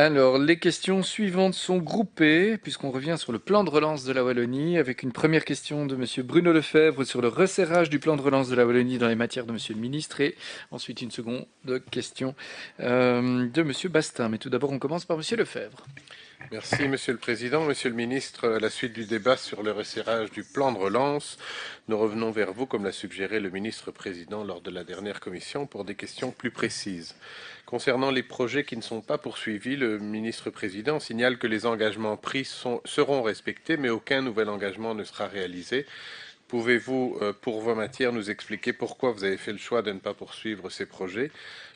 Alors, les questions suivantes sont groupées, puisqu'on revient sur le plan de relance de la Wallonie, avec une première question de Monsieur Bruno Lefebvre sur le resserrage du plan de relance de la Wallonie dans les matières de Monsieur le ministre, et ensuite une seconde question de Monsieur Bastin. Mais tout d'abord, on commence par Monsieur Lefebvre. Merci Monsieur le Président. Monsieur le Ministre, à la suite du débat sur le resserrage du plan de relance, nous revenons vers vous, comme l'a suggéré le ministre-président lors de la dernière commission, pour des questions plus précises. Concernant les projets qui ne sont pas poursuivis, le ministre-président signale que les engagements pris seront respectés, mais aucun nouvel engagement ne sera réalisé. Pouvez-vous, pour vos matières, nous expliquer pourquoi vous avez fait le choix de ne pas poursuivre ces projets ?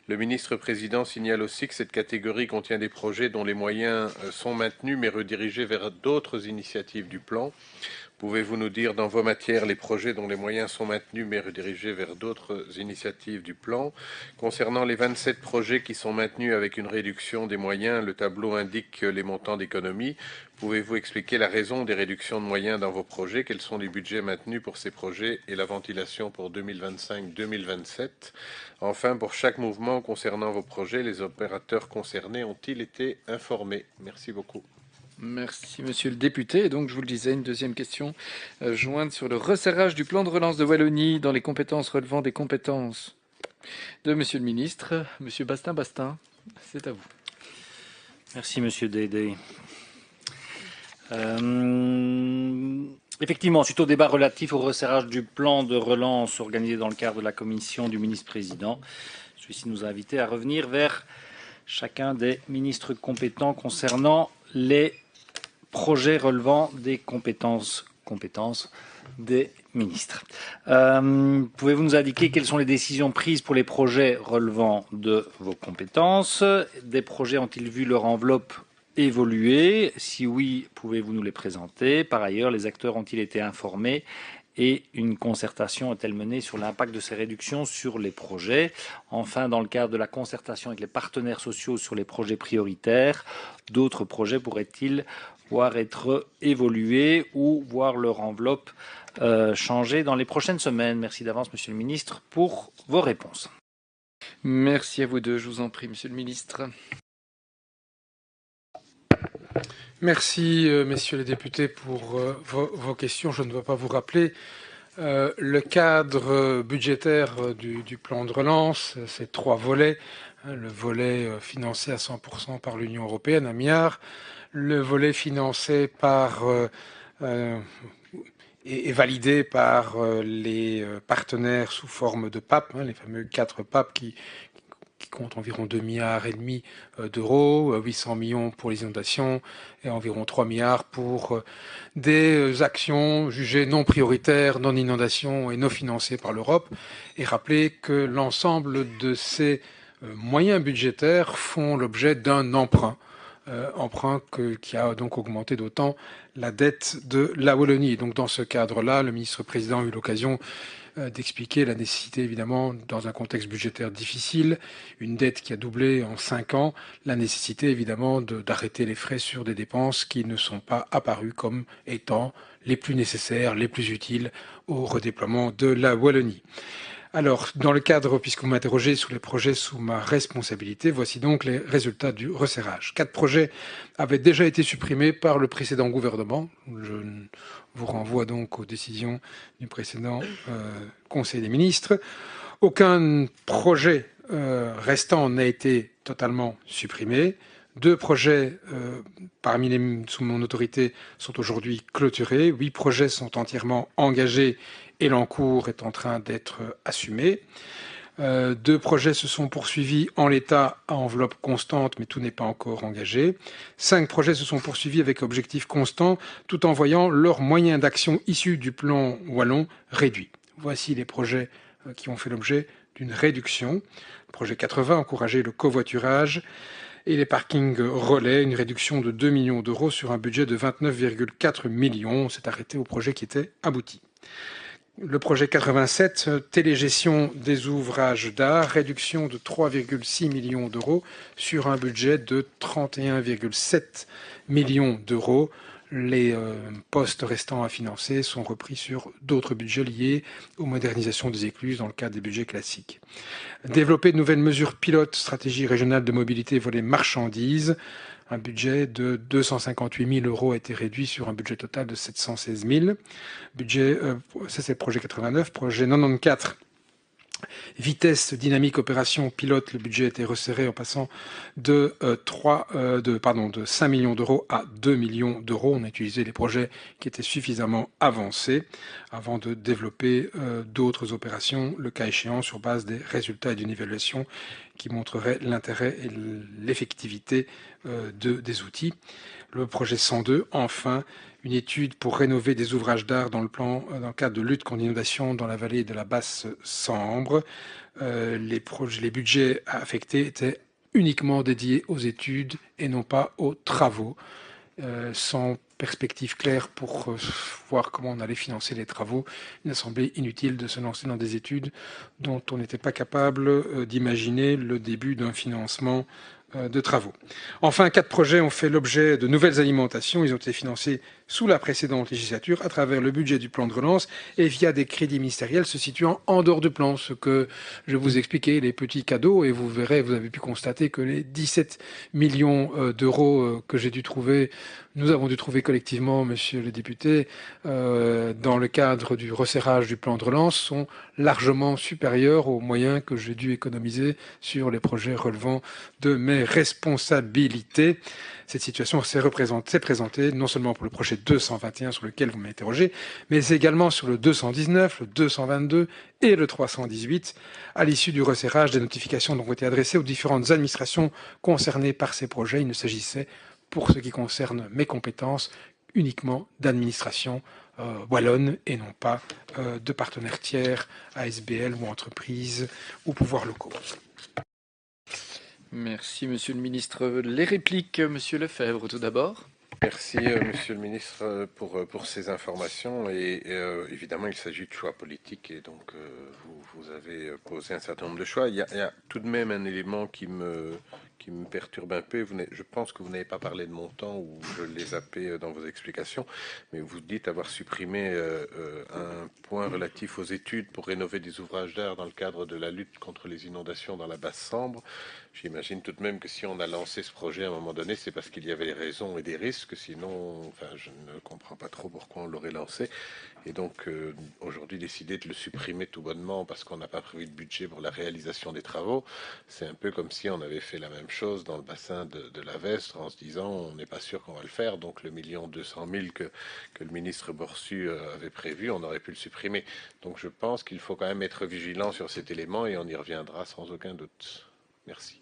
Le ministre-président signale aussi que cette catégorie contient des projets dont les moyens sont maintenus mais redirigés vers d'autres initiatives du plan. Pouvez-vous nous dire dans vos matières les projets dont les moyens sont maintenus mais redirigés vers d'autres initiatives du plan? Concernant les 27 projets qui sont maintenus avec une réduction des moyens, le tableau indique les montants d'économie. Pouvez-vous expliquer la raison des réductions de moyens dans vos projets? Quels sont les budgets maintenus pour ces projets et la ventilation pour 2025-2027? Enfin, pour chaque mouvement concernant vos projets, les opérateurs concernés ont-ils été informés? Merci beaucoup. Merci, monsieur le député. Et donc, je vous le disais, une deuxième question jointe sur le resserrage du plan de relance de Wallonie dans les compétences relevant des compétences de monsieur le ministre. Monsieur Bastin, c'est à vous. Merci, monsieur Dédé. Effectivement, suite au débat relatif au resserrage du plan de relance organisé dans le cadre de la commission du ministre-président, celui-ci nous a invités à revenir vers chacun des ministres compétents concernant les projets relevant des compétences des ministres. Pouvez-vous nous indiquer quelles sont les décisions prises pour les projets relevant de vos compétences? Des projets ont-ils vu leur enveloppe évoluer? Si oui, pouvez-vous nous les présenter? Par ailleurs, les acteurs ont-ils été informés? Et une concertation est-elle menée sur l'impact de ces réductions sur les projets? Enfin, dans le cadre de la concertation avec les partenaires sociaux sur les projets prioritaires, d'autres projets pourraient-ils voir être évolués ou voir leur enveloppe changer dans les prochaines semaines? Merci d'avance, monsieur le ministre, pour vos réponses. Merci à vous deux. Je vous en prie, monsieur le ministre. Merci, messieurs les députés, pour vos questions. Je ne dois pas vous rappeler le cadre budgétaire du plan de relance. C'est 3 volets. Le volet financé à 100% par l'Union européenne, 1 milliard. Le volet financé par et validé par les partenaires sous forme de PAP, les fameux 4 PAP qui compte environ 2,5 milliards d'euros, 800 millions pour les inondations et environ 3 milliards pour des actions jugées non prioritaires, non inondations et non financées par l'Europe. Et rappeler que l'ensemble de ces moyens budgétaires font l'objet d'un emprunt qui a donc augmenté d'autant la dette de la Wallonie. Donc dans ce cadre-là, le ministre-président a eu l'occasion d'expliquer la nécessité, évidemment, dans un contexte budgétaire difficile, une dette qui a doublé en 5 ans, la nécessité, évidemment, d'arrêter les frais sur des dépenses qui ne sont pas apparues comme étant les plus nécessaires, les plus utiles au redéploiement de la Wallonie. Alors, dans le cadre, puisque vous m'interrogez sur les projets sous ma responsabilité, voici donc les résultats du resserrage. 4 projets avaient déjà été supprimés par le précédent gouvernement. Je vous renvoie donc aux décisions du précédent Conseil des ministres. Aucun projet restant n'a été totalement supprimé. 2 projets parmi les sous mon autorité sont aujourd'hui clôturés. 8 projets sont entièrement engagés et l'encours est en train d'être assumé. 2 projets se sont poursuivis en l'état à enveloppe constante, mais tout n'est pas encore engagé. 5 projets se sont poursuivis avec objectif constant, tout en voyant leurs moyens d'action issus du plan wallon réduits. Voici les projets qui ont fait l'objet d'une réduction. Projet 80, encourager le covoiturage et les parkings relais, une réduction de 2 millions d'euros sur un budget de 29,4 millions. On s'est arrêté au projet qui était abouti. Le projet 87, télégestion des ouvrages d'art, réduction de 3,6 millions d'euros sur un budget de 31,7 millions d'euros. Les postes restants à financer sont repris sur d'autres budgets liés aux modernisations des écluses dans le cadre des budgets classiques. Développer de nouvelles mesures pilotes, stratégie régionale de mobilité volet marchandises. Un budget de 258 000 € a été réduit sur un budget total de 716 000. Budget, ça c'est le projet 89. Projet 94. Vitesse, dynamique, opération, pilote, le budget a été resserré en passant de 5 millions d'euros à 2 millions d'euros. On a utilisé les projets qui étaient suffisamment avancés avant de développer d'autres opérations, le cas échéant, sur base des résultats et d'une évaluation qui montrerait l'intérêt et l'effectivité des outils. Le projet 102, enfin, une étude pour rénover des ouvrages d'art dans le cadre de lutte contre l'inondation dans la vallée de la Basse-Sambre. Les budgets affectés étaient uniquement dédiés aux études et non pas aux travaux, sans perspective claire pour voir comment on allait financer les travaux. Il a semblé inutile de se lancer dans des études dont on n'était pas capable d'imaginer le début d'un financement de travaux. Enfin, 4 projets ont fait l'objet de nouvelles alimentations. Ils ont été financés sous la précédente législature à travers le budget du plan de relance et via des crédits ministériels se situant en dehors du plan. Ce que je vous expliquais, les petits cadeaux, et vous verrez, vous avez pu constater que les 17 millions d'euros que nous avons dû trouver collectivement, monsieur le député, dans le cadre du resserrage du plan de relance, sont largement supérieurs aux moyens que j'ai dû économiser sur les projets relevant de mes responsabilités. Cette situation s'est présentée non seulement pour le projet 221 sur lequel vous m'interrogez, mais également sur le 219, le 222 et le 318, à l'issue du resserrage des notifications dont ont été adressées aux différentes administrations concernées par ces projets. Il ne s'agissait, pour ce qui concerne mes compétences, uniquement d'administration wallonne et non pas de partenaires tiers, ASBL ou entreprises ou pouvoirs locaux. Merci, Monsieur le Ministre. Les répliques, Monsieur Lefebvre, tout d'abord. Merci, Monsieur le Ministre, pour ces informations. Et évidemment, il s'agit de choix politiques et donc vous avez posé un certain nombre de choix. Il y a tout de même un élément qui me perturbe un peu. Je pense que vous n'avez pas parlé de montant ou je l'ai zappé dans vos explications, mais vous dites avoir supprimé un point relatif aux études pour rénover des ouvrages d'art dans le cadre de la lutte contre les inondations dans la Basse-Sambre. J'imagine tout de même que si on a lancé ce projet à un moment donné, c'est parce qu'il y avait des raisons et des risques. Sinon, je ne comprends pas trop pourquoi on l'aurait lancé. Et donc, aujourd'hui, décider de le supprimer tout bonnement parce qu'on n'a pas prévu de budget pour la réalisation des travaux, c'est un peu comme si on avait fait la même chose dans le bassin de la Vestre en se disant on n'est pas sûr qu'on va le faire. Donc, le 1 200 000 que le ministre Borsu avait prévu, on aurait pu le supprimer. Donc, je pense qu'il faut quand même être vigilant sur cet élément et on y reviendra sans aucun doute. Merci.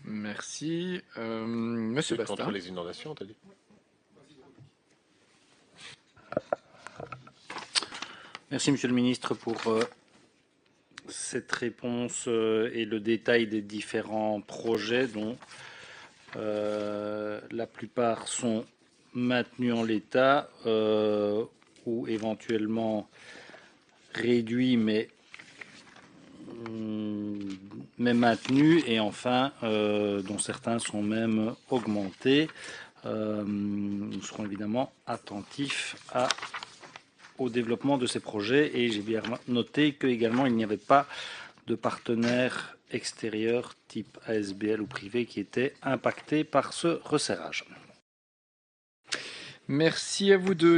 Merci. Monsieur Basta. Contre les inondations, t'as dit? Merci, Monsieur le Ministre, pour cette réponse et le détail des différents projets dont la plupart sont maintenus en l'état ou éventuellement réduits mais maintenus et enfin dont certains sont même augmentés. Nous serons évidemment attentifs au développement de ces projets et j'ai bien noté qu'également il n'y avait pas de partenaires extérieurs type ASBL ou privé qui étaient impactés par ce resserrage. Merci à vous deux.